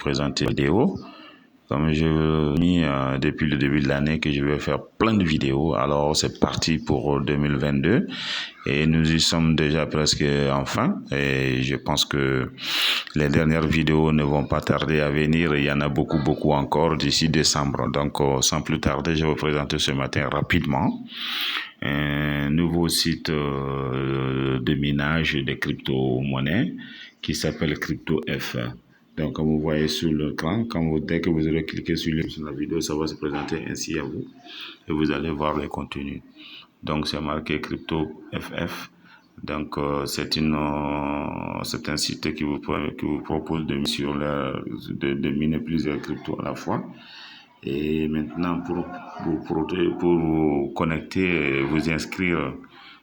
présenter la vidéo. Comme je vous dis depuis le début de l'année que je vais faire plein de vidéos, alors c'est parti pour 2022 et nous y sommes déjà presque enfin et je pense que les dernières vidéos ne vont pas tarder à venir. Il y en a beaucoup encore d'ici décembre. Donc sans plus tarder, je vais vous présenter ce matin rapidement un nouveau site de minage des crypto-monnaies qui s'appelle CryptoF. Donc, comme vous voyez sur l'écran, dès que vous aurez cliqué sur la vidéo, ça va se présenter ainsi à vous et vous allez voir les contenus. Donc, c'est marqué CryptoFF. Donc, c'est un site qui vous propose de miner plusieurs cryptos à la fois. Et maintenant, pour vous connecter et vous inscrire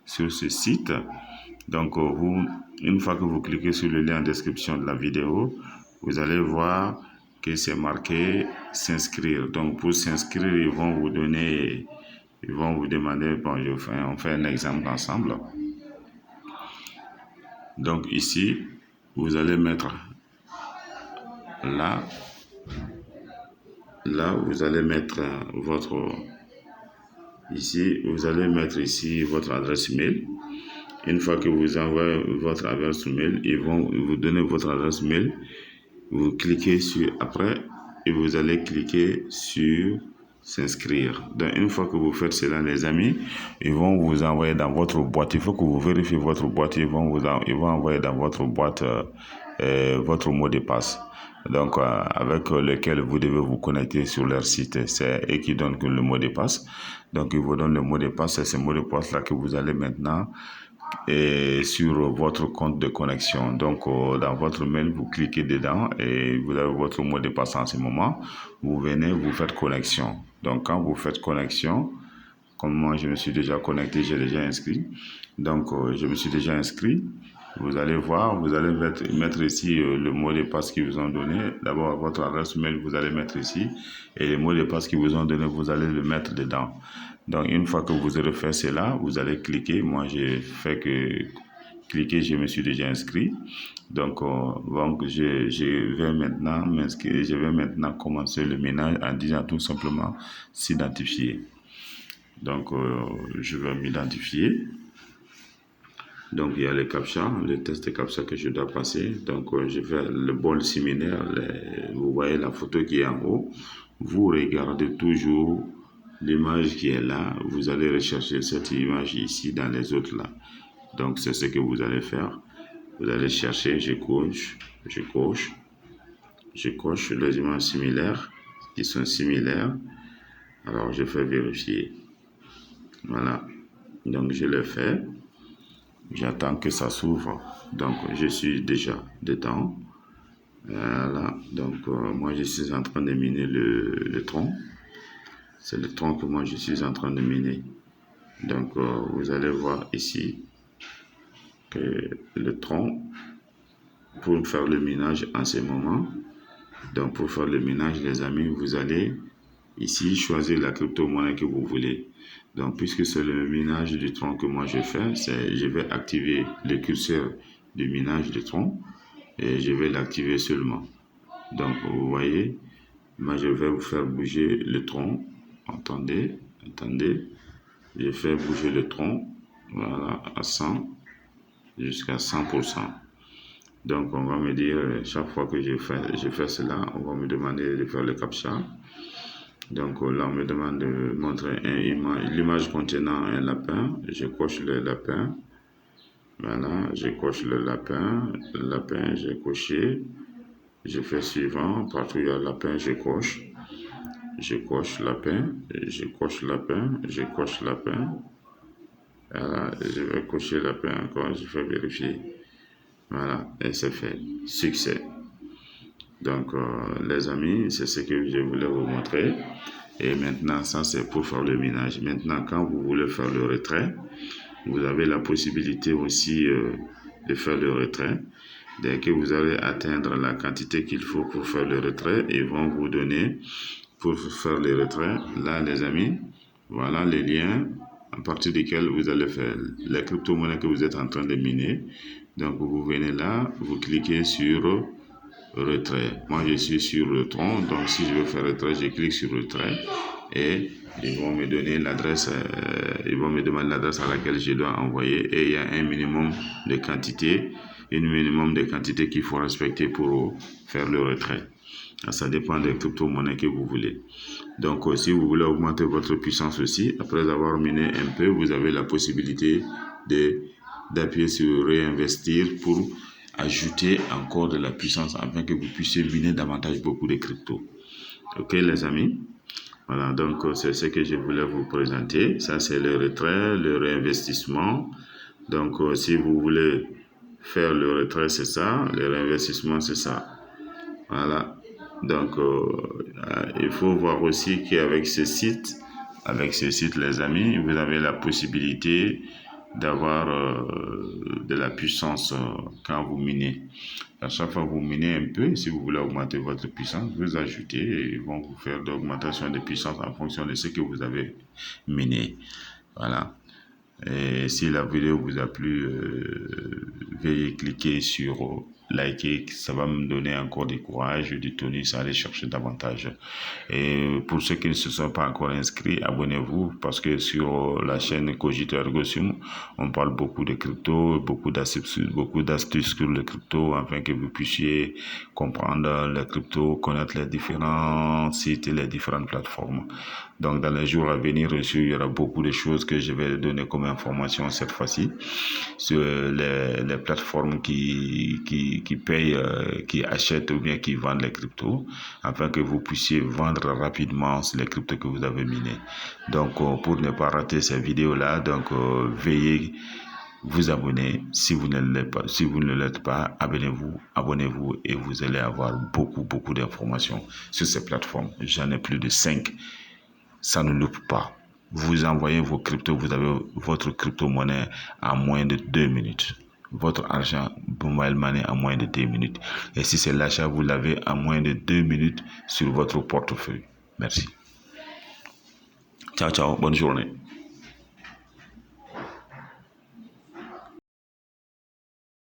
sur ce site, donc une fois que vous cliquez sur le lien en description de la vidéo, vous allez voir que c'est marqué s'inscrire. Donc pour s'inscrire, ils vont vous demander, bon, on fait un exemple ensemble. Donc ici, vous allez mettre là, vous allez mettre vous allez mettre ici votre adresse mail. Une fois que vous envoyez votre adresse mail, ils vont vous donner votre adresse mail. Vous cliquez sur après et vous allez cliquer sur s'inscrire. Donc une fois que vous faites cela, les amis, ils vont vous envoyer dans votre boîte. Il faut que vous vérifiez votre boîte. Ils vont envoyer dans votre boîte votre mot de passe. Donc avec lequel vous devez vous connecter sur leur site. C'est eux qui donnent le mot de passe. Donc ils vous donnent le mot de passe. C'est ce mot de passe là que vous allez maintenant sur votre compte de connexion. Donc dans votre mail, vous cliquez dedans et vous avez votre mot de passe en ce moment. Vous venez, vous faites connexion. Donc quand vous faites connexion, comme moi je me suis déjà connecté, j'ai déjà inscrit. Donc je me suis déjà inscrit. Vous allez voir, vous allez mettre ici le mot de passe qu'ils vous ont donné. D'abord votre adresse mail, vous allez mettre ici. Et le mot de passe qu'ils vous ont donné, vous allez le mettre dedans. Donc une fois que vous aurez fait cela, vous allez cliquer. Moi j'ai fait que cliquer, je me suis déjà inscrit. Donc je vais maintenant m'inscrire. Je vais maintenant commencer le ménage en disant tout simplement s'identifier. Donc je vais m'identifier. Donc il y a les CAPTCHA, le test de CAPTCHA que je dois passer. Donc je fais le bol similaire. Vous voyez la photo qui est en haut. Vous regardez toujours l'image qui est là. Vous allez rechercher cette image ici dans les autres là. Donc c'est ce que vous allez faire. Vous allez chercher, je coche les images similaires qui sont similaires. Alors je fais vérifier. Voilà. Donc je le fais. J'attends que ça s'ouvre. Donc je suis déjà dedans. Voilà. Donc moi je suis en train de miner le tronc. C'est le tronc que moi je suis en train de miner. Donc vous allez voir ici que le tronc, pour faire le minage en ce moment, donc pour faire le minage les amis, vous allez ici choisir la crypto-monnaie que vous voulez. Donc puisque c'est le minage du tronc que moi je fais, je vais activer le curseur du minage du tronc et je vais l'activer seulement. Donc vous voyez, moi je vais vous faire bouger le tronc. Attendez, je fais bouger le tronc, voilà, à 100 jusqu'à 100%. Donc on va me dire, chaque fois que je fais cela, on va me demander de faire le CAPTCHA. Donc là on me demande de montrer l'image contenant un lapin. Je coche le lapin. Voilà, je coche le lapin, j'ai coché. Je fais suivant, partout il y a lapin, je coche lapin, je coche lapin. Voilà, je vais cocher lapin encore, je fais vérifier. Voilà, et c'est fait. Succès. Donc, les amis, c'est ce que je voulais vous montrer. Et maintenant, ça, c'est pour faire le minage. Maintenant, quand vous voulez faire le retrait, vous avez la possibilité aussi de faire le retrait. Dès que vous allez atteindre la quantité qu'il faut pour faire le retrait, ils vont vous donner pour faire le retrait. Là, les amis, voilà les liens à partir desquels vous allez faire les crypto-monnaies que vous êtes en train de miner. Donc, vous venez là, vous cliquez sur retrait. Moi, je suis sur le tronc, donc si je veux faire retrait, je clique sur retrait et ils vont me donner l'adresse, ils vont me demander l'adresse à laquelle je dois envoyer et il y a un minimum de quantité, qu'il faut respecter pour faire le retrait. Ça dépend des crypto-monnaies que vous voulez. Donc, si vous voulez augmenter votre puissance aussi, après avoir miné un peu, vous avez la possibilité d'appuyer sur réinvestir pour ajouter encore de la puissance afin que vous puissiez miner davantage beaucoup de crypto. Ok, les amis? Voilà, donc c'est ce que je voulais vous présenter. Ça, c'est le retrait, le réinvestissement. Donc, si vous voulez faire le retrait, c'est ça. Le réinvestissement, c'est ça. Voilà. Donc, il faut voir aussi qu'avec ce site, les amis, vous avez la possibilité d'avoir de la puissance quand vous minez. À chaque fois que vous minez un peu, si vous voulez augmenter votre puissance, vous ajoutez et ils vont vous faire de l'augmentation de puissance en fonction de ce que vous avez miné. Voilà. Et si la vidéo vous a plu, veuillez cliquer sur liker, ça va me donner encore du courage, du tonus à aller chercher davantage. Et pour ceux qui ne se sont pas encore inscrits, abonnez-vous parce que sur la chaîne Cogito Ergo Sum, on parle beaucoup de crypto, beaucoup d'astuces sur le crypto afin que vous puissiez comprendre le crypto, connaître les différents sites et les différentes plateformes. Donc, dans les jours à venir, il y aura beaucoup de choses que je vais donner comme information cette fois-ci sur les plateformes qui payent, qui achètent ou bien qui vendent les cryptos, afin que vous puissiez vendre rapidement les cryptos que vous avez minés. Donc, pour ne pas rater ces vidéos-là, donc veuillez vous abonner. Si vous ne l'êtes pas, abonnez-vous et vous allez avoir beaucoup d'informations sur ces plateformes. J'en ai plus de 5. Ça ne loupe pas. Vous envoyez vos cryptos, vous avez votre crypto-monnaie en moins de 2 minutes. Votre argent, mobile money en moins de 2 minutes. Et si c'est l'achat, vous l'avez en moins de 2 minutes sur votre portefeuille. Merci. Ciao, bonne journée.